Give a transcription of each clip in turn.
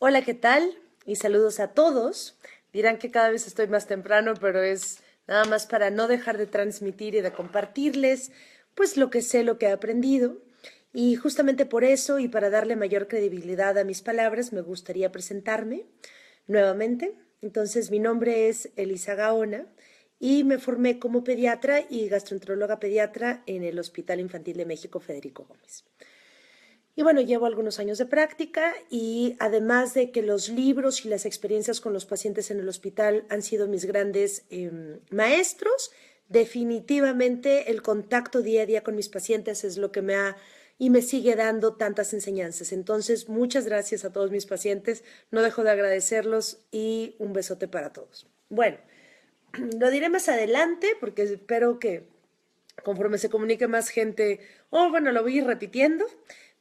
Hola, ¿qué tal? Y saludos a todos. Dirán que cada vez estoy más temprano, pero es nada más para no dejar de transmitir y de compartirles, pues lo que sé, lo que he aprendido. Y justamente por eso y para darle mayor credibilidad a mis palabras, me gustaría presentarme nuevamente. Entonces, mi nombre es Elisa Gaona y me formé como pediatra y gastroenteróloga pediatra en el Hospital Infantil de México Federico Gómez. Y bueno, llevo algunos años de práctica y además de que los libros y las experiencias con los pacientes en el hospital han sido mis grandes maestros, definitivamente el contacto día a día con mis pacientes es lo que me ha y me sigue dando tantas enseñanzas. Entonces, muchas gracias a todos mis pacientes, no dejo de agradecerlos y un besote para todos. Bueno, lo diré más adelante porque espero que conforme se comunique más gente, bueno, lo voy a ir repitiendo,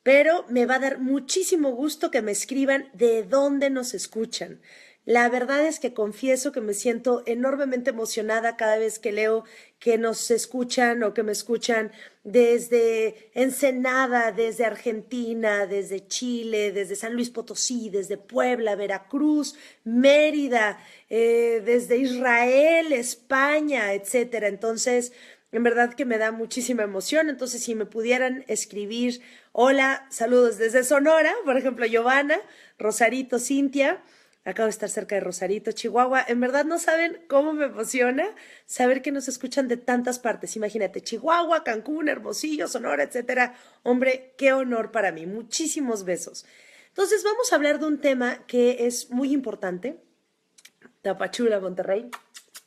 pero me va a dar muchísimo gusto que me escriban de dónde nos escuchan. La verdad es que confieso que me siento enormemente emocionada cada vez que leo que nos escuchan o que me escuchan desde Ensenada, desde Argentina, desde Chile, desde San Luis Potosí, desde Puebla, Veracruz, Mérida, desde Israel, España, etcétera. Entonces, en verdad que me da muchísima emoción. Entonces, si me pudieran escribir, hola, saludos desde Sonora, por ejemplo, Giovanna, Rosarito, Cintia. Acabo de estar cerca de Rosarito, Chihuahua. En verdad no saben cómo me emociona saber que nos escuchan de tantas partes. Imagínate, Chihuahua, Cancún, Hermosillo, Sonora, etcétera. Hombre, qué honor para mí. Muchísimos besos. Entonces, vamos a hablar de un tema que es muy importante. Tapachula, Monterrey.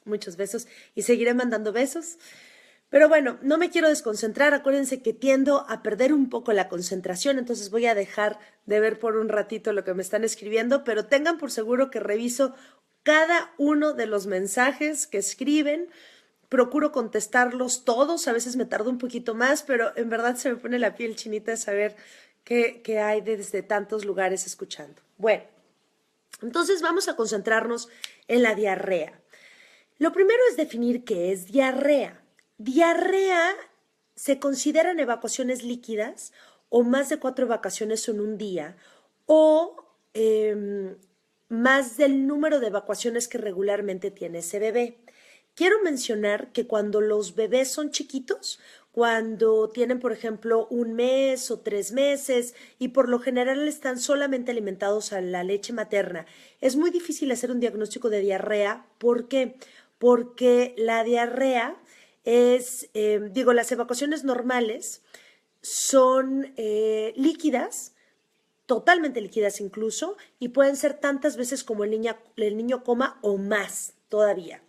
Muchos besos. Y seguiré mandando besos. Pero bueno, no me quiero desconcentrar, acuérdense que tiendo a perder un poco la concentración, entonces voy a dejar de ver por un ratito lo que me están escribiendo, pero tengan por seguro que reviso cada uno de los mensajes que escriben, procuro contestarlos todos, a veces me tardo un poquito más, pero en verdad se me pone la piel chinita de saber que hay desde tantos lugares escuchando. Bueno, entonces vamos a concentrarnos en la diarrea. Lo primero es definir qué es diarrea. Diarrea se consideran evacuaciones líquidas o más de 4 evacuaciones en un día o más del número de evacuaciones que regularmente tiene ese bebé. Quiero mencionar que cuando los bebés son chiquitos, cuando tienen, por ejemplo, un mes o 3 meses y por lo general están solamente alimentados a la leche materna, es muy difícil hacer un diagnóstico de diarrea. ¿Por qué? Porque la diarrea las evacuaciones normales son líquidas, totalmente líquidas incluso, y pueden ser tantas veces como el niño coma o más todavía.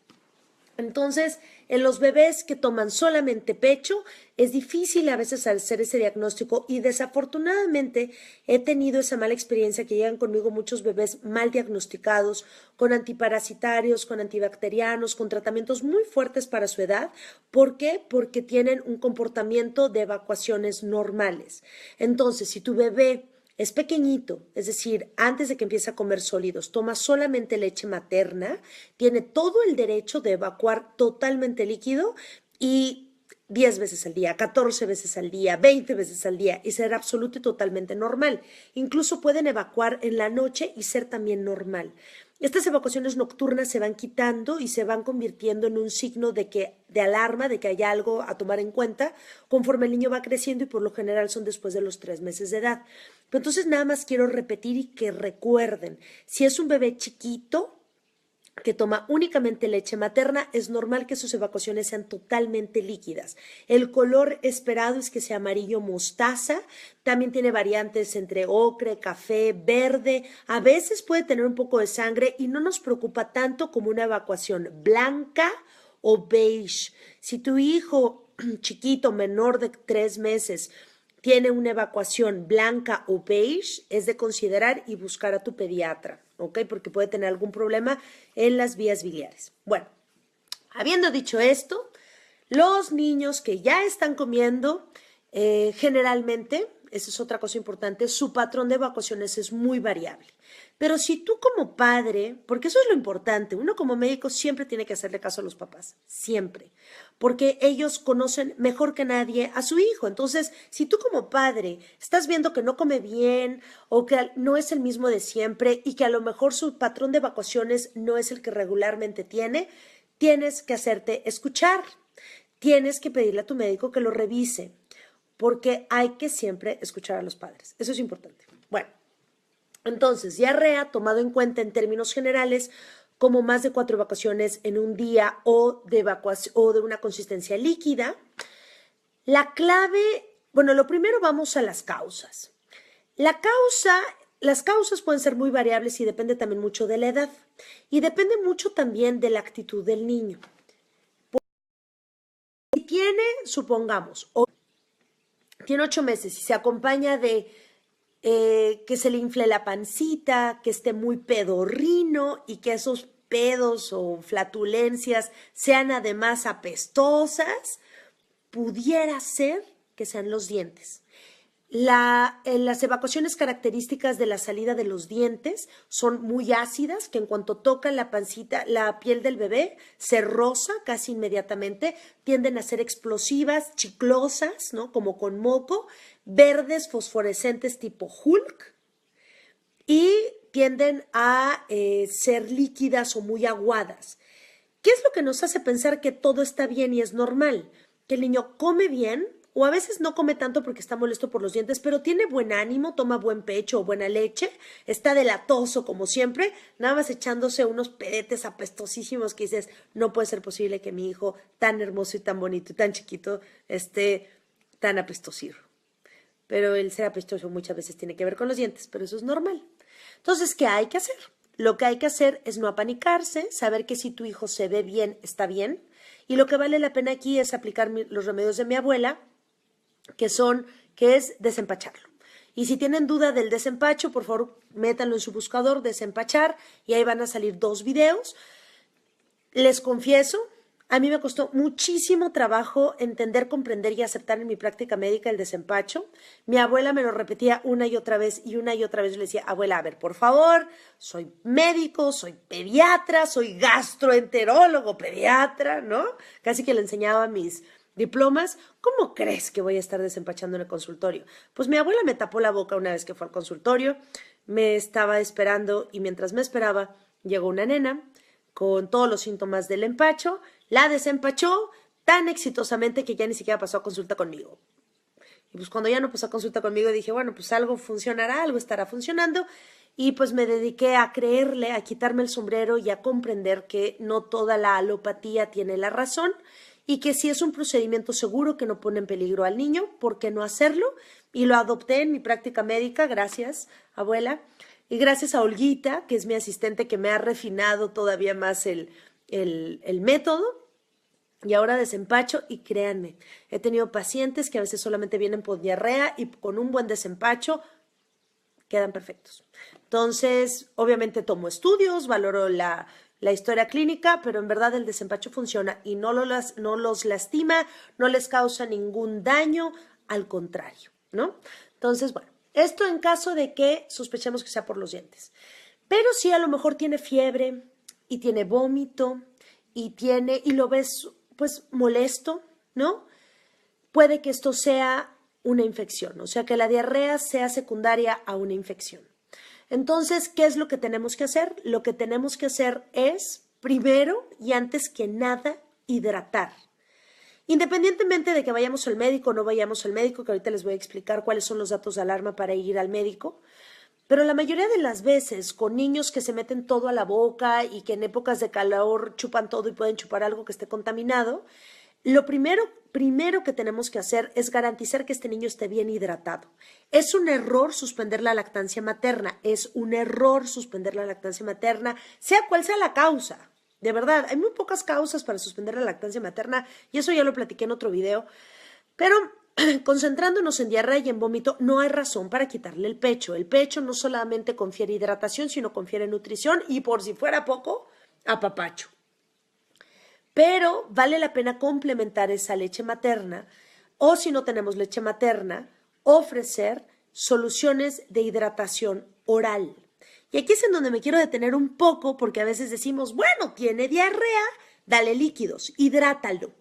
Entonces, en los bebés que toman solamente pecho, es difícil a veces hacer ese diagnóstico y desafortunadamente he tenido esa mala experiencia que llegan conmigo muchos bebés mal diagnosticados, con antiparasitarios, con antibacterianos, con tratamientos muy fuertes para su edad. ¿Por qué? Porque tienen un comportamiento de evacuaciones normales. Entonces, si tu bebé es pequeñito, es decir, antes de que empiece a comer sólidos, toma solamente leche materna, tiene todo el derecho de evacuar totalmente líquido y 10 veces al día, 14 veces al día, 20 veces al día y ser absoluto y totalmente normal. Incluso pueden evacuar en la noche y ser también normal. Estas evacuaciones nocturnas se van quitando y se van convirtiendo en un signo de alarma, de que hay algo a tomar en cuenta conforme el niño va creciendo y por lo general son después de los 3 meses de edad. Pero entonces nada más quiero repetir y que recuerden, si es un bebé chiquito que toma únicamente leche materna, es normal que sus evacuaciones sean totalmente líquidas. El color esperado es que sea amarillo mostaza, también tiene variantes entre ocre, café, verde, a veces puede tener un poco de sangre y no nos preocupa tanto como una evacuación blanca o beige. Si tu hijo chiquito, menor de 3 meses, tiene una evacuación blanca o beige, es de considerar y buscar a tu pediatra, ¿ok? Porque puede tener algún problema en las vías biliares. Bueno, habiendo dicho esto, los niños que ya están comiendo, generalmente, esa es otra cosa importante, su patrón de evacuaciones es muy variable. Pero si tú como padre, porque eso es lo importante, uno como médico siempre tiene que hacerle caso a los papás, siempre, porque ellos conocen mejor que nadie a su hijo. Entonces, si tú como padre estás viendo que no come bien o que no es el mismo de siempre y que a lo mejor su patrón de evacuaciones no es el que regularmente tiene, tienes que hacerte escuchar, tienes que pedirle a tu médico que lo revise, porque hay que siempre escuchar a los padres. Eso es importante. Bueno, entonces, diarrea, tomado en cuenta en términos generales, como más de 4 evacuaciones en un día o de una consistencia líquida. La clave, bueno, lo primero vamos a las causas. Las causas pueden ser muy variables y depende también mucho de la edad. Y depende mucho también de la actitud del niño. Si tiene, supongamos, tiene 8 meses y se acompaña de que se le infle la pancita, que esté muy pedorrino y que esos pedos o flatulencias sean además apestosas, pudiera ser que sean los dientes. Las evacuaciones características de la salida de los dientes son muy ácidas, que en cuanto tocan la pancita, la piel del bebé se roza casi inmediatamente, tienden a ser explosivas, chiclosas, ¿no? Como con moco, verdes fosforescentes tipo Hulk y tienden a ser líquidas o muy aguadas. ¿Qué es lo que nos hace pensar que todo está bien y es normal? Que el niño come bien, o a veces no come tanto porque está molesto por los dientes, pero tiene buen ánimo, toma buen pecho o buena leche, está delatoso como siempre, nada más echándose unos pedetes apestosísimos que dices, no puede ser posible que mi hijo tan hermoso y tan bonito y tan chiquito esté tan apestosivo. Pero el ser apestoso muchas veces tiene que ver con los dientes, pero eso es normal. Entonces, ¿qué hay que hacer? Lo que hay que hacer es no apanicarse, saber que si tu hijo se ve bien, está bien. Y lo que vale la pena aquí es aplicar los remedios de mi abuela, que es desempacharlo. Y si tienen duda del desempacho, por favor, métanlo en su buscador, desempachar, y ahí van a salir 2 videos. Les confieso, a mí me costó muchísimo trabajo entender, comprender y aceptar en mi práctica médica el desempacho. Mi abuela me lo repetía una y otra vez y una y otra vez. Yo le decía, abuela, a ver, por favor, soy médico, soy pediatra, soy gastroenterólogo pediatra, ¿no? Casi que le enseñaba mis diplomas. ¿Cómo crees que voy a estar desempachando en el consultorio? Pues mi abuela me tapó la boca una vez que fue al consultorio, me estaba esperando y mientras me esperaba llegó una nena con todos los síntomas del empacho, la desempachó tan exitosamente que ya ni siquiera pasó a consulta conmigo. Y pues cuando ya no pasó a consulta conmigo dije, bueno, pues algo funcionará, algo estará funcionando. Y pues me dediqué a creerle, a quitarme el sombrero y a comprender que no toda la alopatía tiene la razón y que si es un procedimiento seguro que no pone en peligro al niño, ¿por qué no hacerlo? Y lo adopté en mi práctica médica, gracias, abuela. Y gracias a Olguita, que es mi asistente, que me ha refinado todavía más el método. Y ahora desempacho y créanme, he tenido pacientes que a veces solamente vienen por diarrea y con un buen desempacho quedan perfectos. Entonces, obviamente tomo estudios, valoro la historia clínica, pero en verdad el desempacho funciona y no los lastima, no les causa ningún daño, al contrario, ¿no? Entonces, bueno, esto en caso de que sospechemos que sea por los dientes. Pero si a lo mejor tiene fiebre y tiene vómito y lo ves pues molesto, ¿no? Puede que esto sea una infección, o sea que la diarrea sea secundaria a una infección. Entonces, ¿qué es lo que tenemos que hacer? Lo que tenemos que hacer es, primero y antes que nada, hidratar. Independientemente de que vayamos al médico o no vayamos al médico, que ahorita les voy a explicar cuáles son los datos de alarma para ir al médico, pero la mayoría de las veces con niños que se meten todo a la boca y que en épocas de calor chupan todo y pueden chupar algo que esté contaminado, lo primero que tenemos que hacer es garantizar que este niño esté bien hidratado. Es un error suspender la lactancia materna, sea cual sea la causa. De verdad, hay muy pocas causas para suspender la lactancia materna y eso ya lo platiqué en otro video, pero concentrándonos en diarrea y en vómito, no hay razón para quitarle el pecho. El pecho no solamente confiere hidratación, sino confiere nutrición y por si fuera poco, apapacho. Pero vale la pena complementar esa leche materna, o si no tenemos leche materna, ofrecer soluciones de hidratación oral. Y aquí es en donde me quiero detener un poco porque a veces decimos, bueno, tiene diarrea, dale líquidos, hidrátalo.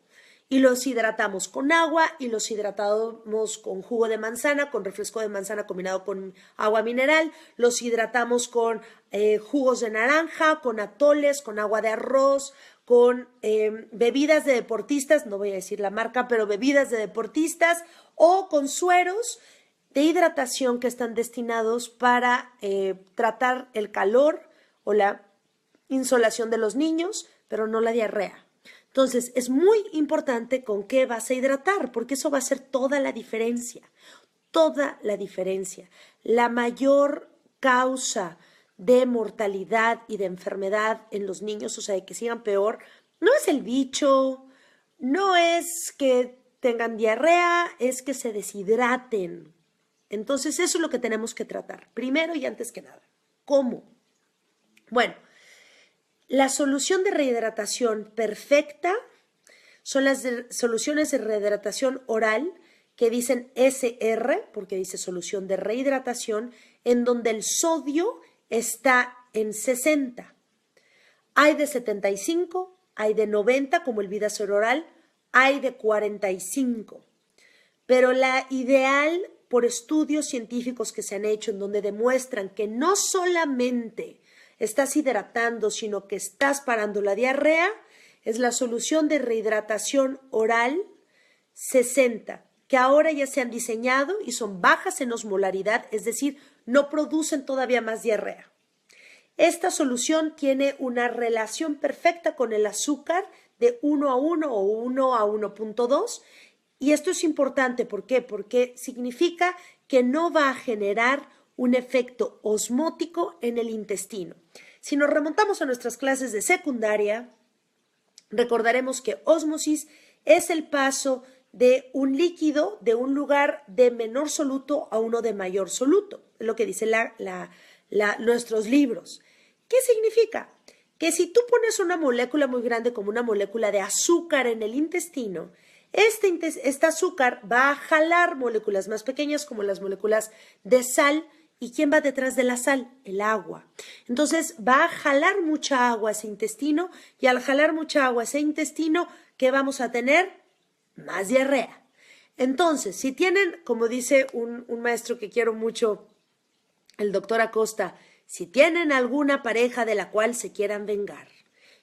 Y los hidratamos con agua y los hidratamos con jugo de manzana, con refresco de manzana combinado con agua mineral, los hidratamos con jugos de naranja, con atoles, con agua de arroz, con bebidas de deportistas, no voy a decir la marca, pero bebidas de deportistas o con sueros de hidratación que están destinados para tratar el calor o la insolación de los niños, pero no la diarrea. Entonces, es muy importante con qué vas a hidratar, porque eso va a hacer toda la diferencia. Toda la diferencia. La mayor causa de mortalidad y de enfermedad en los niños, o sea, de que sigan peor, no es el bicho, no es que tengan diarrea, es que se deshidraten. Entonces, eso es lo que tenemos que tratar, primero y antes que nada. ¿Cómo? Bueno, la solución de rehidratación perfecta son las soluciones de rehidratación oral que dicen SR, porque dice solución de rehidratación, en donde el sodio está en 60. Hay de 75, hay de 90 como el Vidacel oral, hay de 45. Pero la ideal por estudios científicos que se han hecho en donde demuestran que no solamente estás hidratando, sino que estás parando la diarrea, es la solución de rehidratación oral 60, que ahora ya se han diseñado y son bajas en osmolaridad, es decir, no producen todavía más diarrea. Esta solución tiene una relación perfecta con el azúcar de 1 a 1 o 1 a 1.2, y esto es importante, ¿por qué? Porque significa que no va a generar un efecto osmótico en el intestino. Si nos remontamos a nuestras clases de secundaria, recordaremos que ósmosis es el paso de un líquido de un lugar de menor soluto a uno de mayor soluto, es lo que dicen nuestros libros. ¿Qué significa? Que si tú pones una molécula muy grande como una molécula de azúcar en el intestino, este azúcar va a jalar moléculas más pequeñas como las moléculas de sal. ¿Y quién va detrás de la sal? El agua. Entonces va a jalar mucha agua a ese intestino y al jalar mucha agua a ese intestino, ¿qué vamos a tener? Más diarrea. Entonces, si tienen, como dice un maestro que quiero mucho, el doctor Acosta, si tienen alguna pareja de la cual se quieran vengar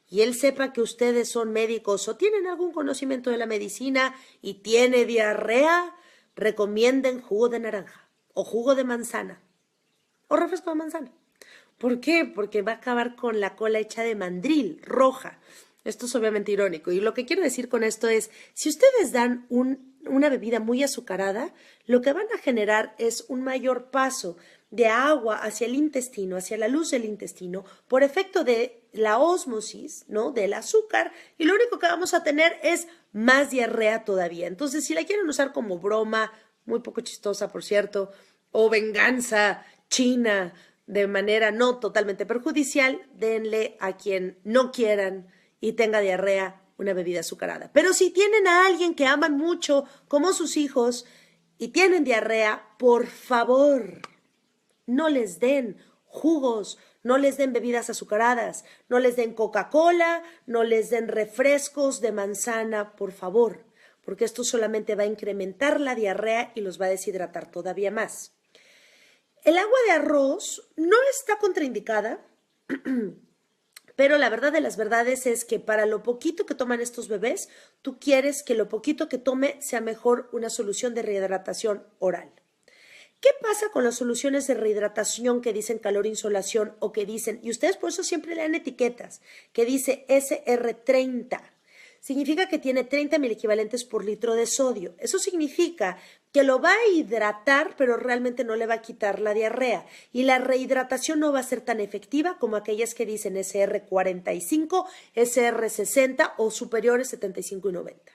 y él sepa que ustedes son médicos o tienen algún conocimiento de la medicina y tiene diarrea, recomienden jugo de naranja o jugo de manzana o refresco de manzana. ¿Por qué? Porque va a acabar con la cola hecha de mandril, roja. Esto es obviamente irónico. Y lo que quiero decir con esto es, si ustedes dan una bebida muy azucarada, lo que van a generar es un mayor paso de agua hacia el intestino, hacia la luz del intestino, por efecto de la ósmosis, ¿no? Del azúcar, y lo único que vamos a tener es más diarrea todavía. Entonces, si la quieren usar como broma, muy poco chistosa, por cierto, o venganza china de manera no totalmente perjudicial, denle a quien no quieran y tenga diarrea una bebida azucarada. Pero si tienen a alguien que aman mucho, como sus hijos, y tienen diarrea, por favor, no les den jugos, no les den bebidas azucaradas, no les den Coca-Cola, no les den refrescos de manzana, por favor, porque esto solamente va a incrementar la diarrea y los va a deshidratar todavía más. El agua de arroz no está contraindicada, pero la verdad de las verdades es que para lo poquito que toman estos bebés, tú quieres que lo poquito que tome sea mejor una solución de rehidratación oral. ¿Qué pasa con las soluciones de rehidratación que dicen calor insolación o que dicen, y ustedes por eso siempre lean etiquetas, que dice SR30? Significa que tiene 30 miliequivalentes por litro de sodio. Eso significa que lo va a hidratar, pero realmente no le va a quitar la diarrea. Y la rehidratación no va a ser tan efectiva como aquellas que dicen SR45, SR60 o superiores 75 y 90.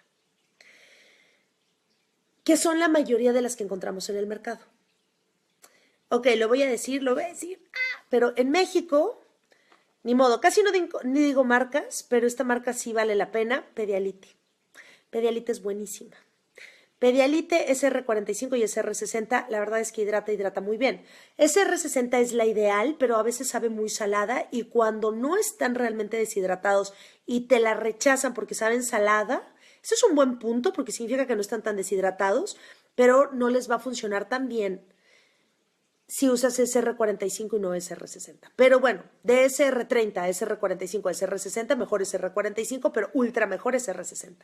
Que son la mayoría de las que encontramos en el mercado. Ok, lo voy a decir, pero en México, ni modo, casi no ni digo marcas, pero esta marca sí vale la pena, Pedialite. Pedialite es buenísima. Pedialite, SR45 y SR60, la verdad es que hidrata muy bien. SR60 es la ideal, pero a veces sabe muy salada y cuando no están realmente deshidratados y te la rechazan porque saben salada, eso es un buen punto porque significa que no están tan deshidratados, pero no les va a funcionar tan bien si usas SR45 y no SR60. Pero bueno, de SR30 a SR45 a SR60, mejor SR45, pero ultra mejor SR60.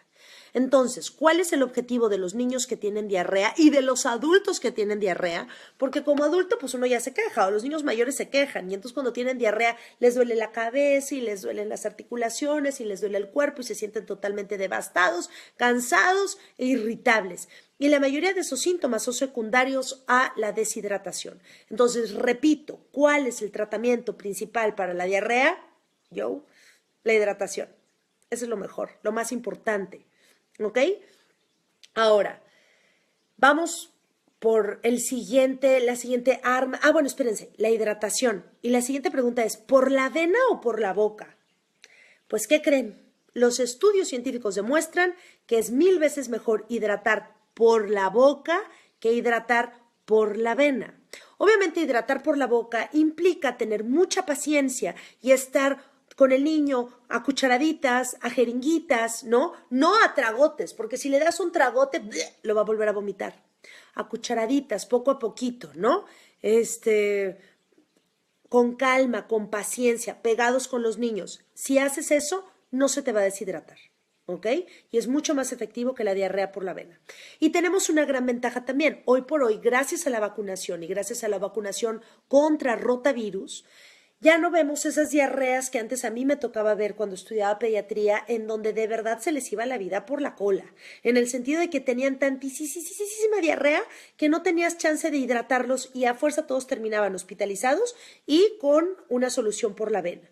Entonces, ¿cuál es el objetivo de los niños que tienen diarrea y de los adultos que tienen diarrea? Porque como adulto, pues uno ya se queja, o los niños mayores se quejan, y entonces cuando tienen diarrea les duele la cabeza y les duelen las articulaciones y les duele el cuerpo y se sienten totalmente devastados, cansados e irritables. Y la mayoría de esos síntomas son secundarios a la deshidratación. Entonces, repito, ¿cuál es el tratamiento principal para la diarrea? La hidratación. Eso es lo mejor, lo más importante. ¿Ok? Ahora, vamos por la siguiente arma. Bueno, espérense, la hidratación. Y la siguiente pregunta es, ¿por la vena o por la boca? Pues, ¿qué creen? Los estudios científicos demuestran que es 1000 veces mejor hidratar por la boca que hidratar por la vena. Obviamente hidratar por la boca implica tener mucha paciencia y estar con el niño a cucharaditas, a jeringuitas, ¿no? No a tragotes, porque si le das un tragote, lo va a volver a vomitar. A cucharaditas, poco a poquito, ¿no? Con calma, con paciencia, pegados con los niños. Si haces eso, no se te va a deshidratar. ¿Ok? Y es mucho más efectivo que la diarrea por la vena. Y tenemos una gran ventaja también. Hoy por hoy, gracias a la vacunación y gracias a la vacunación contra rotavirus, ya no vemos esas diarreas que antes a mí me tocaba ver cuando estudiaba pediatría, en donde de verdad se les iba la vida por la cola, en el sentido de que tenían tantísima diarrea que no tenías chance de hidratarlos y a fuerza todos terminaban hospitalizados y con una solución por la vena.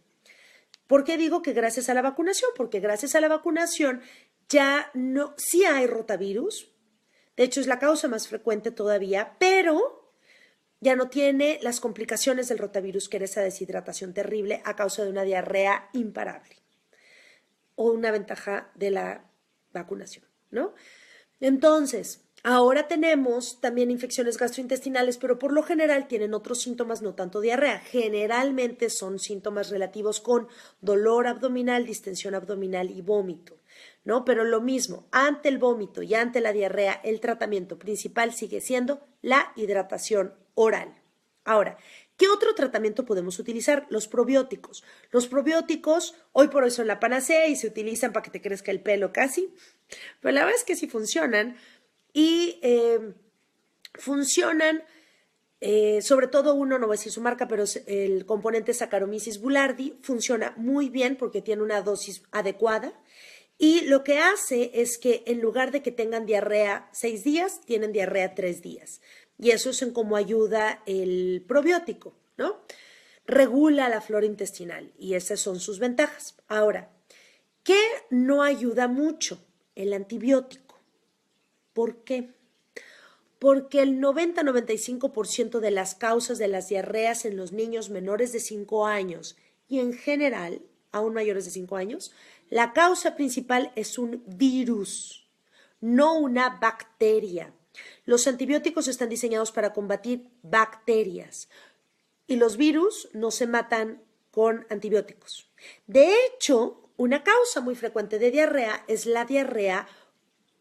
¿Por qué digo que gracias a la vacunación? Porque gracias a la vacunación ya no, sí hay rotavirus, de hecho es la causa más frecuente todavía, pero ya no tiene las complicaciones del rotavirus, que era esa deshidratación terrible a causa de una diarrea imparable o una ventaja de la vacunación, ¿no? Entonces, ahora tenemos también infecciones gastrointestinales, pero por lo general tienen otros síntomas, no tanto diarrea. Generalmente son síntomas relativos con dolor abdominal, distensión abdominal y vómito, ¿no? Pero lo mismo, ante el vómito y ante la diarrea, el tratamiento principal sigue siendo la hidratación oral. Ahora, ¿qué otro tratamiento podemos utilizar? Los probióticos. Los probióticos hoy por hoy son la panacea y se utilizan para que te crezca el pelo casi, pero la verdad es que sí funcionan y funcionan, sobre todo uno, no voy a decir su marca, pero el componente Saccharomyces boulardii funciona muy bien porque tiene una dosis adecuada. Y lo que hace es que en lugar de que tengan diarrea 6 días, tienen diarrea 3 días. Y eso es en cómo ayuda el probiótico, ¿no? Regula la flora intestinal y esas son sus ventajas. Ahora, ¿qué no ayuda mucho? El antibiótico. ¿Por qué? Porque el 90-95% de las causas de las diarreas en los niños menores de 5 años y en general, aún mayores de 5 años, la causa principal es un virus, no una bacteria. Los antibióticos están diseñados para combatir bacterias y los virus no se matan con antibióticos. De hecho, una causa muy frecuente de diarrea es la diarrea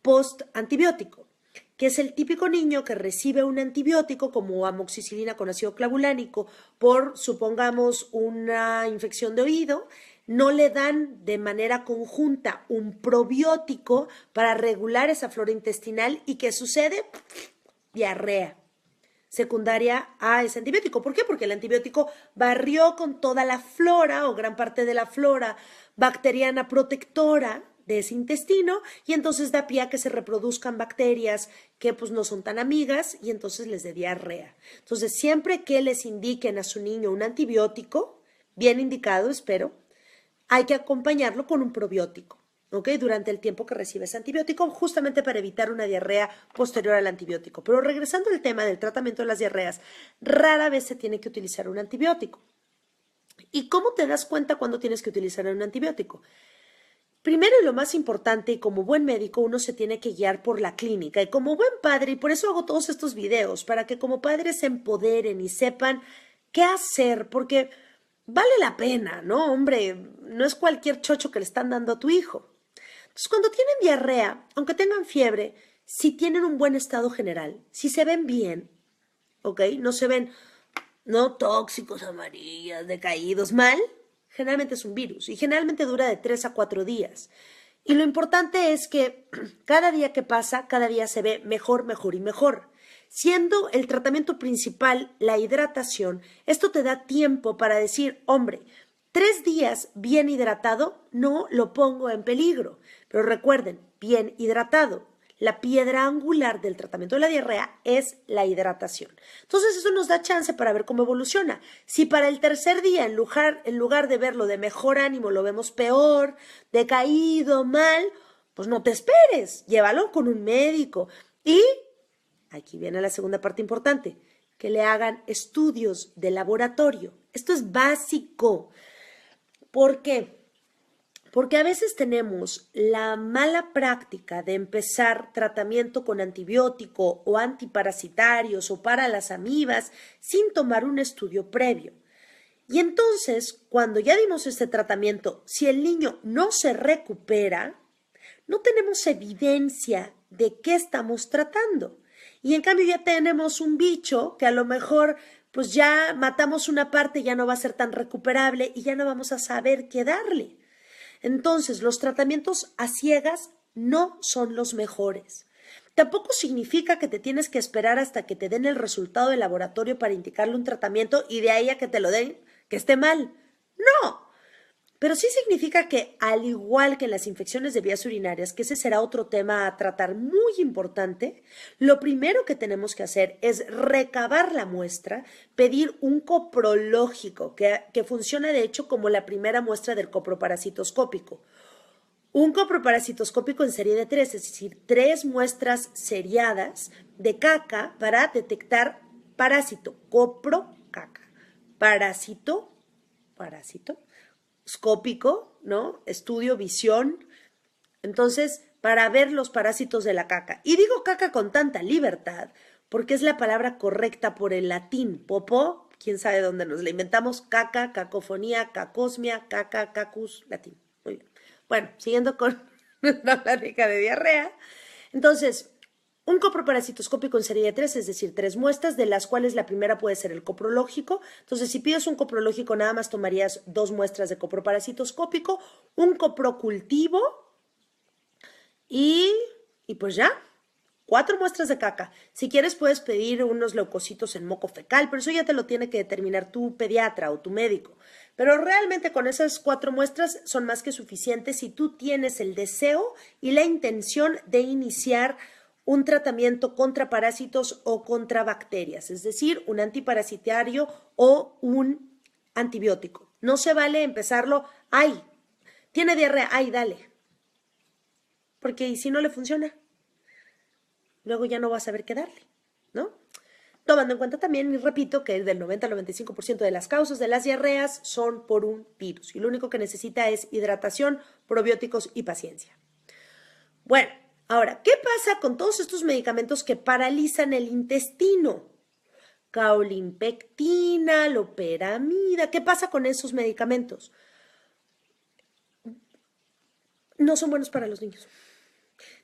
post-antibiótico, que es el típico niño que recibe un antibiótico como amoxicilina con ácido clavulánico por, supongamos, una infección de oído, no le dan de manera conjunta un probiótico para regular esa flora intestinal y ¿qué sucede? Diarrea secundaria a ese antibiótico. ¿Por qué? Porque el antibiótico barrió con toda la flora o gran parte de la flora bacteriana protectora de ese intestino y entonces da pie a que se reproduzcan bacterias que pues no son tan amigas y entonces les dé diarrea. Entonces siempre que les indiquen a su niño un antibiótico, bien indicado, espero, hay que acompañarlo con un probiótico, ¿ok? Durante el tiempo que recibe ese antibiótico, justamente para evitar una diarrea posterior al antibiótico. Pero regresando al tema del tratamiento de las diarreas, rara vez se tiene que utilizar un antibiótico. ¿Y cómo te das cuenta cuando tienes que utilizar un antibiótico? Primero y lo más importante, como buen médico, uno se tiene que guiar por la clínica y como buen padre, y por eso hago todos estos videos, para que como padres se empoderen y sepan qué hacer, porque vale la pena, ¿no? Hombre, no es cualquier chocho que le están dando a tu hijo. Entonces, cuando tienen diarrea, aunque tengan fiebre, si tienen un buen estado general, si se ven bien, ¿ok? No se ven, no tóxicos, amarillas, decaídos, mal, generalmente es un virus y generalmente dura de 3 a 4 días. Y lo importante es que cada día que pasa, cada día se ve mejor, mejor y mejor. Siendo el tratamiento principal la hidratación, esto te da tiempo para decir, hombre, 3 días bien hidratado, no lo pongo en peligro. Pero recuerden, bien hidratado. La piedra angular del tratamiento de la diarrea es la hidratación. Entonces eso nos da chance para ver cómo evoluciona. Si para el tercer día, en lugar de verlo de mejor ánimo, lo vemos peor, decaído, mal, pues no te esperes, llévalo con un médico. Y aquí viene la segunda parte importante, que le hagan estudios de laboratorio. Esto es básico. ¿Por qué? Porque a veces tenemos la mala práctica de empezar tratamiento con antibiótico o antiparasitarios o para las amibas sin tomar un estudio previo. Y entonces, cuando ya dimos este tratamiento, si el niño no se recupera, no tenemos evidencia de qué estamos tratando. Y en cambio ya tenemos un bicho que a lo mejor pues ya matamos una parte, ya no va a ser tan recuperable y ya no vamos a saber qué darle. Entonces, los tratamientos a ciegas no son los mejores. Tampoco significa que te tienes que esperar hasta que te den el resultado del laboratorio para indicarle un tratamiento y de ahí a que te lo den, que esté mal. No. Pero sí significa que, al igual que en las infecciones de vías urinarias, que ese será otro tema a tratar muy importante, lo primero que tenemos que hacer es recabar la muestra, pedir un coprológico, que funciona de hecho como la primera muestra del coproparasitoscópico. Un coproparasitoscópico en serie de 3, es decir, 3 muestras seriadas de caca para detectar parásito, caca, parásito, escópico, ¿no? Estudio, visión. Entonces, para ver los parásitos de la caca. Y digo caca con tanta libertad porque es la palabra correcta por el latín. Popó, quién sabe dónde nos la inventamos. Caca, cacofonía, cacosmia, caca, cacus, latín. Muy bien. Bueno, siguiendo con la plática de diarrea. Entonces, un coproparasitoscópico en serie de 3, es decir, 3 muestras, de las cuales la primera puede ser el coprológico. Entonces, si pides un coprológico, nada más tomarías 2 muestras de coproparasitoscópico, un coprocultivo y pues ya, 4 muestras de caca. Si quieres, puedes pedir unos leucocitos en moco fecal, pero eso ya te lo tiene que determinar tu pediatra o tu médico. Pero realmente con esas 4 muestras son más que suficientes si tú tienes el deseo y la intención de iniciar un tratamiento contra parásitos o contra bacterias, es decir, un antiparasitario o un antibiótico. No se vale empezarlo, ay, tiene diarrea, ay, dale. Porque ¿y si no le funciona? Luego ya no vas a saber qué darle, ¿no? Tomando en cuenta también, y repito, que del 90 al 95% de las causas de las diarreas son por un virus y lo único que necesita es hidratación, probióticos y paciencia. Bueno, ahora, ¿qué pasa con todos estos medicamentos que paralizan el intestino? Caulimpectina, loperamida, ¿qué pasa con esos medicamentos? No son buenos para los niños.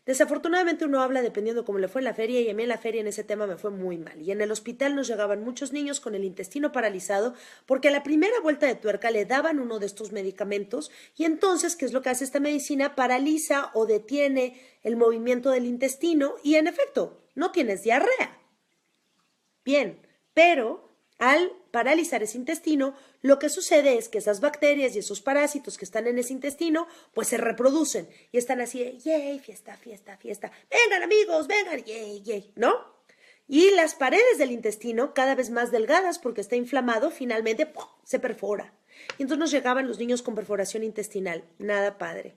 Desafortunadamente uno habla dependiendo cómo le fue en la feria y a mí en la feria en ese tema me fue muy mal. Y en el hospital nos llegaban muchos niños con el intestino paralizado porque a la primera vuelta de tuerca le daban uno de estos medicamentos y entonces, ¿qué es lo que hace esta medicina? Paraliza o detiene el movimiento del intestino y en efecto, no tienes diarrea. Bien, pero al paralizar ese intestino, lo que sucede es que esas bacterias y esos parásitos que están en ese intestino, pues se reproducen y están así, yay, fiesta, fiesta, fiesta, vengan amigos, vengan, yay, yay, ¿no? Y las paredes del intestino, cada vez más delgadas porque está inflamado, finalmente ¡pum!, se perfora. Y entonces nos llegaban los niños con perforación intestinal, nada padre.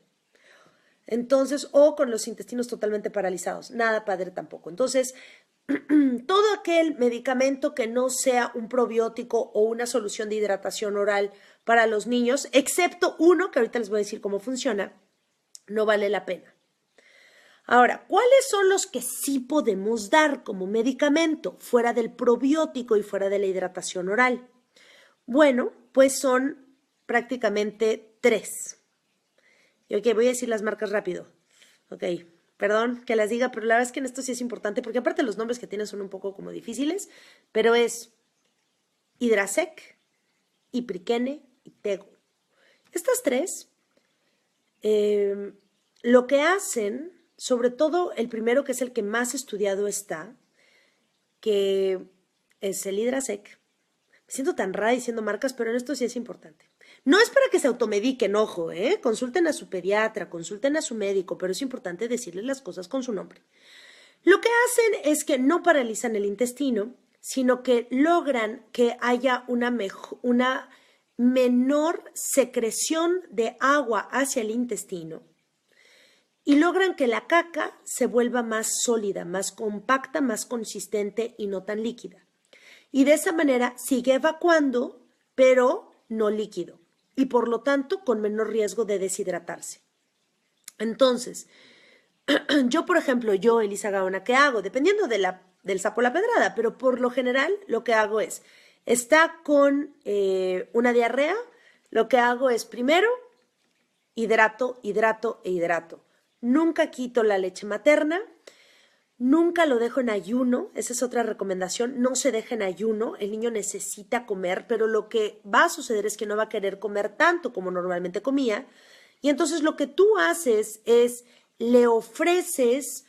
Entonces, o con los intestinos totalmente paralizados, nada padre tampoco. Entonces, todo aquel medicamento que no sea un probiótico o una solución de hidratación oral para los niños, excepto uno, que ahorita les voy a decir cómo funciona, no vale la pena. Ahora, ¿cuáles son los que sí podemos dar como medicamento fuera del probiótico y fuera de la hidratación oral? Bueno, pues son prácticamente 3. Y ok, voy a decir las marcas rápido. Ok, perdón que las diga, pero la verdad es que en esto sí es importante, porque aparte los nombres que tienen son un poco como difíciles, pero es Hidrasec, Ipriquene y Tego. Estas 3, lo que hacen, sobre todo el primero, que es el que más estudiado está, que es el Hidrasec. Me siento tan rara diciendo marcas, pero en esto sí es importante. No es para que se automediquen, ojo, consulten a su pediatra, consulten a su médico, pero es importante decirles las cosas con su nombre. Lo que hacen es que no paralizan el intestino, sino que logran que haya una menor secreción de agua hacia el intestino y logran que la caca se vuelva más sólida, más compacta, más consistente y no tan líquida. Y de esa manera sigue evacuando, pero no líquido, y por lo tanto con menor riesgo de deshidratarse. Entonces, yo, por ejemplo, Elisa Gaona, ¿qué hago? Dependiendo del sapo la pedrada, pero por lo general lo que hago es, está con una diarrea, lo que hago es primero hidrato, hidrato e hidrato. Nunca quito la leche materna, nunca lo dejo en ayuno, esa es otra recomendación, no se deje en ayuno, el niño necesita comer, pero lo que va a suceder es que no va a querer comer tanto como normalmente comía, y entonces lo que tú haces es, le ofreces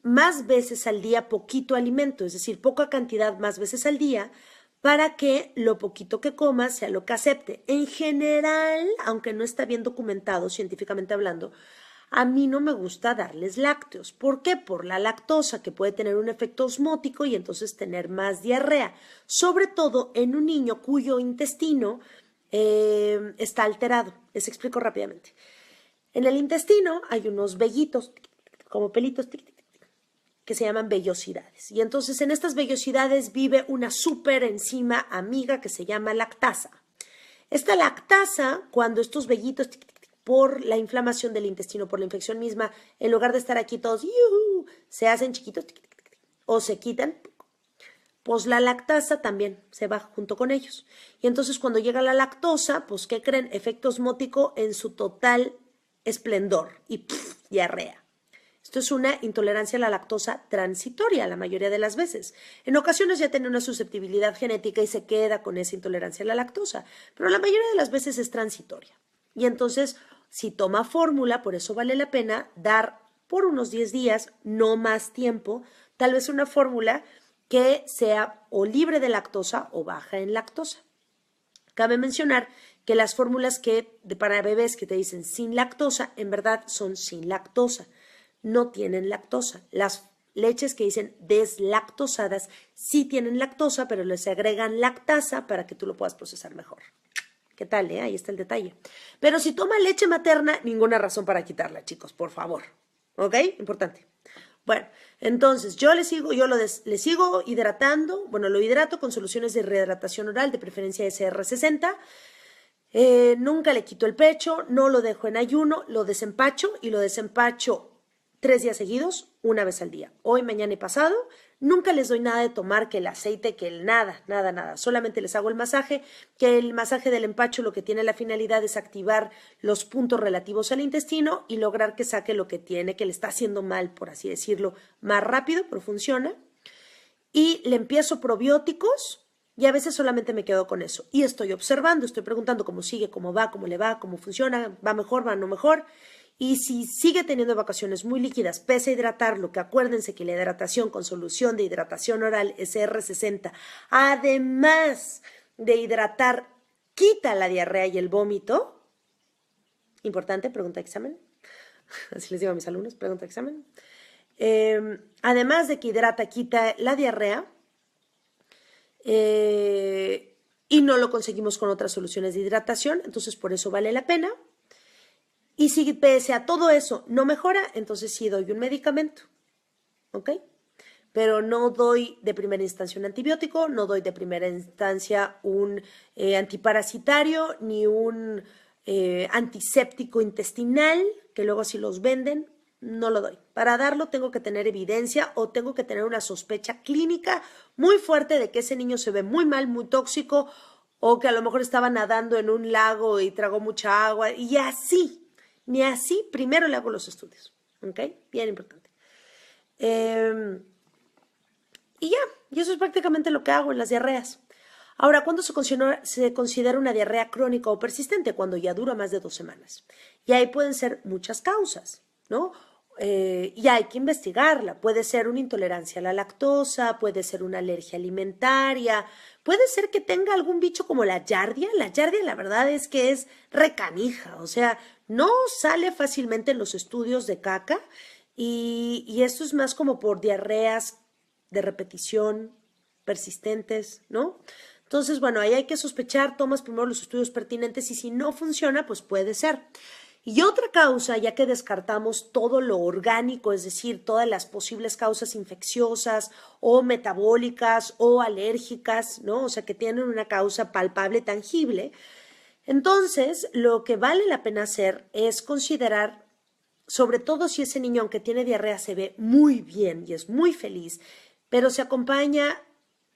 más veces al día poquito alimento, es decir, poca cantidad más veces al día, para que lo poquito que coma sea lo que acepte. En general, aunque no está bien documentado científicamente hablando, a mí no me gusta darles lácteos. ¿Por qué? Por la lactosa, que puede tener un efecto osmótico y entonces tener más diarrea, sobre todo en un niño cuyo intestino está alterado. Les explico rápidamente. En el intestino hay unos vellitos, como pelitos, que se llaman vellosidades. Y entonces en estas vellosidades vive una súper enzima amiga que se llama lactasa. Esta lactasa, cuando estos vellitos, por la inflamación del intestino, por la infección misma, en lugar de estar aquí todos, se hacen chiquitos o se quitan, pues la lactasa también se va junto con ellos. Y entonces cuando llega la lactosa, pues ¿qué creen? Efecto osmótico en su total esplendor y diarrea. Esto es una intolerancia a la lactosa transitoria la mayoría de las veces. En ocasiones ya tiene una susceptibilidad genética y se queda con esa intolerancia a la lactosa, pero la mayoría de las veces es transitoria. Y entonces, si toma fórmula, por eso vale la pena dar por unos 10 días, no más tiempo, tal vez una fórmula que sea o libre de lactosa o baja en lactosa. Cabe mencionar que las fórmulas para bebés que te dicen sin lactosa, en verdad son sin lactosa. No tienen lactosa. Las leches que dicen deslactosadas sí tienen lactosa, pero les agregan lactasa para que tú lo puedas procesar mejor. ¿Qué tal? Ahí está el detalle. Pero si toma leche materna, ninguna razón para quitarla, chicos, por favor. ¿Ok? Importante. Bueno, entonces yo le sigo hidratando. Bueno, lo hidrato con soluciones de rehidratación oral, de preferencia SR60. Nunca le quito el pecho, no lo dejo en ayuno, lo desempacho y lo desempacho 3 días seguidos, una vez al día. Hoy, mañana y pasado, nunca les doy nada de tomar, que el aceite, que el nada. Solamente les hago el masaje, que el masaje del empacho lo que tiene la finalidad es activar los puntos relativos al intestino y lograr que saque lo que tiene, que le está haciendo mal, por así decirlo, más rápido, pero funciona. Y le empiezo probióticos y a veces solamente me quedo con eso. Y estoy observando, estoy preguntando cómo sigue, cómo va, cómo le va, cómo funciona, va mejor, va no mejor. Y si sigue teniendo evacuaciones muy líquidas, pese a hidratarlo, que acuérdense que la hidratación con solución de hidratación oral SR60, además de hidratar, quita la diarrea y el vómito. Importante, pregunta de examen. Así les digo a mis alumnos, pregunta de examen. Además de que hidrata, quita la diarrea. Y no lo conseguimos con otras soluciones de hidratación, entonces por eso vale la pena. Y si pese a todo eso no mejora, entonces sí doy un medicamento, ¿ok? Pero no doy de primera instancia un antibiótico, no doy de primera instancia un antiparasitario, ni un antiséptico intestinal, que luego si los venden, no lo doy. Para darlo tengo que tener evidencia o tengo que tener una sospecha clínica muy fuerte de que ese niño se ve muy mal, muy tóxico, o que a lo mejor estaba nadando en un lago y tragó mucha agua, y así, ni así, primero le hago los estudios, ¿ok? Bien importante. Y ya, y eso es prácticamente lo que hago en las diarreas. Ahora, ¿cuándo se considera una diarrea crónica o persistente? Cuando ya dura más de 2 semanas. Y ahí pueden ser muchas causas, ¿no? Y hay que investigarla. Puede ser una intolerancia a la lactosa, puede ser una alergia alimentaria, puede ser que tenga algún bicho como la yardia. La yardia, la verdad es que es recanija, o sea, no sale fácilmente en los estudios de caca y esto es más como por diarreas de repetición, persistentes, ¿no? Entonces, bueno, ahí hay que sospechar, tomas primero los estudios pertinentes y si no funciona, pues puede ser. Y otra causa, ya que descartamos todo lo orgánico, es decir, todas las posibles causas infecciosas o metabólicas o alérgicas, ¿no? O sea, que tienen una causa palpable, tangible. Entonces, lo que vale la pena hacer es considerar, sobre todo si ese niño, aunque tiene diarrea, se ve muy bien y es muy feliz, pero se acompaña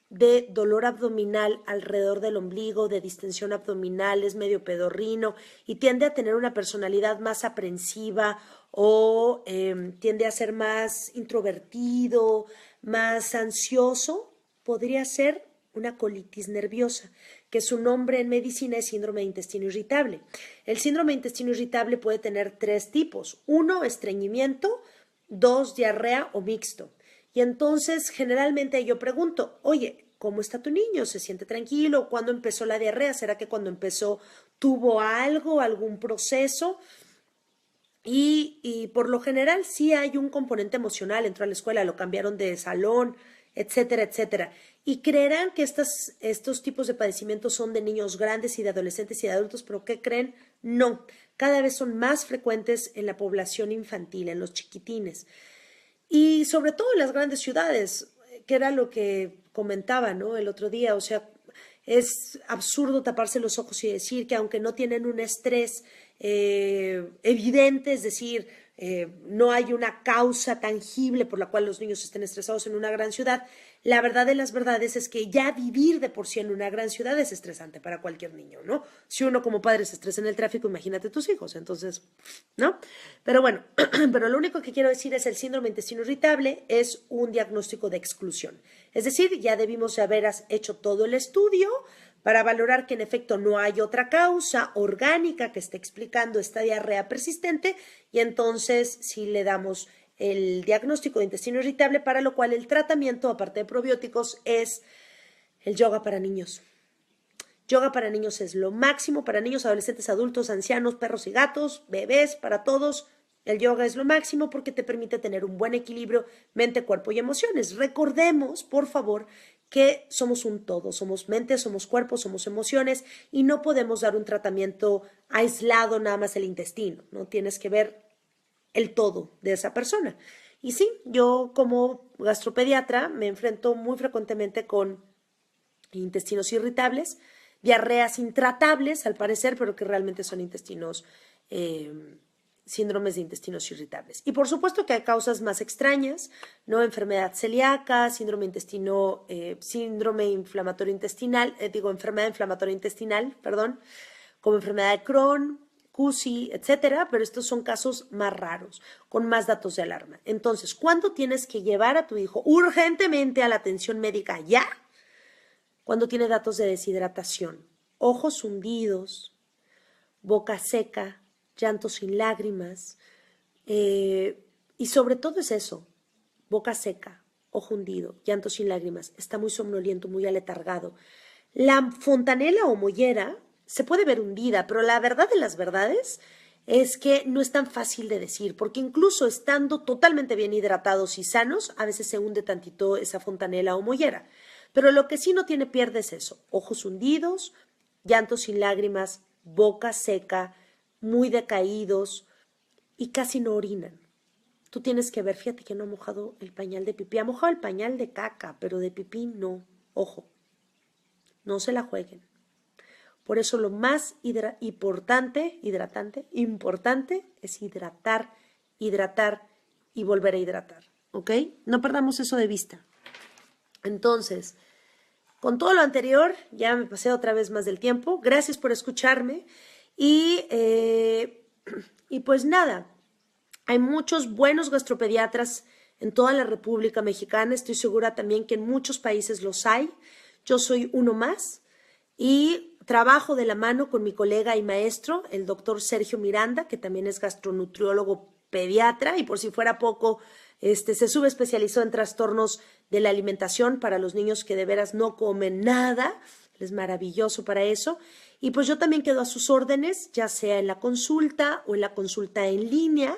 de dolor abdominal alrededor del ombligo, de distensión abdominal, es medio pedorrino y tiende a tener una personalidad más aprensiva o tiende a ser más introvertido, más ansioso, podría ser una colitis nerviosa, que su nombre en medicina es síndrome de intestino irritable. El síndrome de intestino irritable puede tener 3 tipos. 1, estreñimiento, 2, diarrea o mixto. Y entonces generalmente yo pregunto, oye, ¿cómo está tu niño? ¿Se siente tranquilo? ¿Cuándo empezó la diarrea? ¿Será que cuando empezó tuvo algo, algún proceso? Y por lo general sí hay un componente emocional, entró a la escuela, lo cambiaron de salón, etcétera, etcétera. Y creerán que estos tipos de padecimientos son de niños grandes y de adolescentes y de adultos, pero ¿qué creen? No, cada vez son más frecuentes en la población infantil, en los chiquitines. Y sobre todo en las grandes ciudades, que era lo que comentaba, ¿no? El otro día, o sea, es absurdo taparse los ojos y decir que aunque no tienen un estrés evidente, es decir, no hay una causa tangible por la cual los niños estén estresados en una gran ciudad, la verdad de las verdades es que ya vivir de por sí en una gran ciudad es estresante para cualquier niño, ¿no? Si uno como padre se estresa en el tráfico, imagínate tus hijos, entonces, ¿no? Pero bueno, pero lo único que quiero decir es el síndrome de intestino irritable es un diagnóstico de exclusión. Es decir, ya debimos haber hecho todo el estudio para valorar que en efecto no hay otra causa orgánica que esté explicando esta diarrea persistente y entonces sí le damos el diagnóstico de intestino irritable, para lo cual el tratamiento, aparte de probióticos, es el yoga para niños. Yoga para niños es lo máximo para niños, adolescentes, adultos, ancianos, perros y gatos, bebés, para todos. El yoga es lo máximo porque te permite tener un buen equilibrio mente, cuerpo y emociones. Recordemos, por favor, que somos un todo, somos mente, somos cuerpo, somos emociones y no podemos dar un tratamiento aislado nada más el intestino, ¿no? Tienes que ver el todo de esa persona. Y sí, yo como gastropediatra me enfrento muy frecuentemente con intestinos irritables, diarreas intratables al parecer, pero que realmente son síndromes de intestinos irritables. Y por supuesto que hay causas más extrañas, ¿no? Enfermedad celíaca, síndrome inflamatorio intestinal, enfermedad inflamatoria intestinal, perdón, como enfermedad de Crohn, CUSI, etcétera, pero estos son casos más raros, con más datos de alarma. Entonces, ¿cuándo tienes que llevar a tu hijo urgentemente a la atención médica ya? Cuando tiene datos de deshidratación, ojos hundidos, boca seca, llanto sin lágrimas, y sobre todo es eso, boca seca, ojo hundido, llanto sin lágrimas, está muy somnoliento, muy aletargado. La fontanela o mollera se puede ver hundida, pero la verdad de las verdades es que no es tan fácil de decir, porque incluso estando totalmente bien hidratados y sanos, a veces se hunde tantito esa fontanela o mollera. Pero lo que sí no tiene pierde es eso, ojos hundidos, llantos sin lágrimas, boca seca, muy decaídos y casi no orinan. Tú tienes que ver, fíjate que no ha mojado el pañal de pipí, ha mojado el pañal de caca, pero de pipí no. Ojo, no se la jueguen. Por eso lo más importante es hidratar, hidratar y volver a hidratar, ¿ok? No perdamos eso de vista. Entonces, con todo lo anterior, ya me pasé otra vez más del tiempo. Gracias por escucharme y pues nada, hay muchos buenos gastropediatras en toda la República Mexicana. Estoy segura también que en muchos países los hay. Yo soy uno más y trabajo de la mano con mi colega y maestro, el doctor Sergio Miranda, que también es gastronutriólogo pediatra y por si fuera poco, se subespecializó en trastornos de la alimentación para los niños que de veras no comen nada. Él es maravilloso para eso. Y pues yo también quedo a sus órdenes, ya sea en la consulta o en la consulta en línea.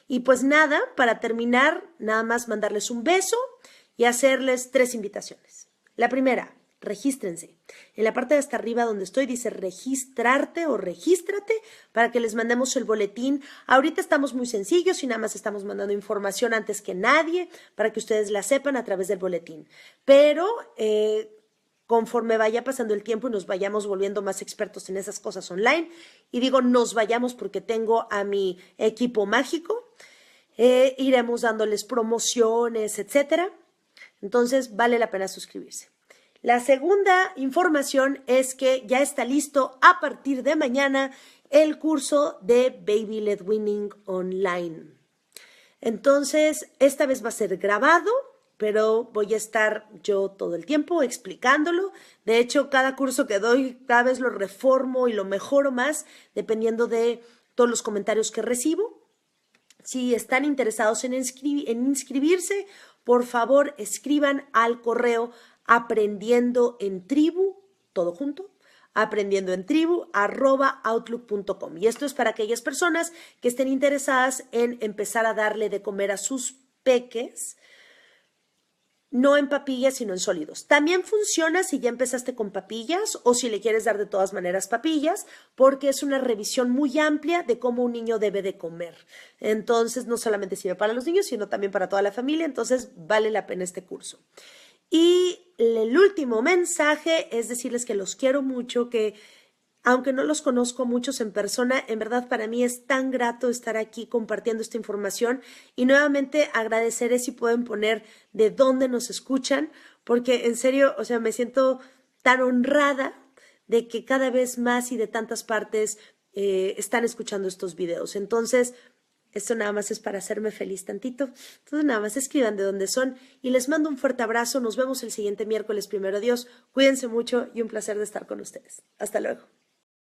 Y pues nada, para terminar, nada más mandarles un beso y hacerles 3 invitaciones. La primera, regístrense. En la parte de hasta arriba donde estoy dice registrarte o regístrate para que les mandemos el boletín. Ahorita estamos muy sencillos y nada más estamos mandando información antes que nadie para que ustedes la sepan a través del boletín. Pero conforme vaya pasando el tiempo y nos vayamos volviendo más expertos en esas cosas online, y digo nos vayamos porque tengo a mi equipo mágico, iremos dándoles promociones, etcétera. Entonces vale la pena suscribirse. La segunda información es que ya está listo a partir de mañana el curso de Baby Led Weaning Online. Entonces, esta vez va a ser grabado, pero voy a estar yo todo el tiempo explicándolo. De hecho, cada curso que doy, cada vez lo reformo y lo mejoro más, dependiendo de todos los comentarios que recibo. Si están interesados en inscribirse, por favor, escriban al correo aprendiendoentribu, todo junto, aprendiendoentribu@outlook.com. Y esto es para aquellas personas que estén interesadas en empezar a darle de comer a sus peques, no en papillas, sino en sólidos. También funciona si ya empezaste con papillas o si le quieres dar de todas maneras papillas, porque es una revisión muy amplia de cómo un niño debe de comer. Entonces, no solamente sirve para los niños, sino también para toda la familia. Entonces, vale la pena este curso. Y el último mensaje es decirles que los quiero mucho, que aunque no los conozco muchos en persona, en verdad para mí es tan grato estar aquí compartiendo esta información y nuevamente agradeceré si pueden poner de dónde nos escuchan, porque en serio, o sea, me siento tan honrada de que cada vez más y de tantas partes están escuchando estos videos. Entonces, esto nada más es para hacerme feliz tantito. Entonces nada más escriban de dónde son y les mando un fuerte abrazo. Nos vemos el siguiente miércoles, primero Dios. Cuídense mucho y un placer de estar con ustedes. Hasta luego.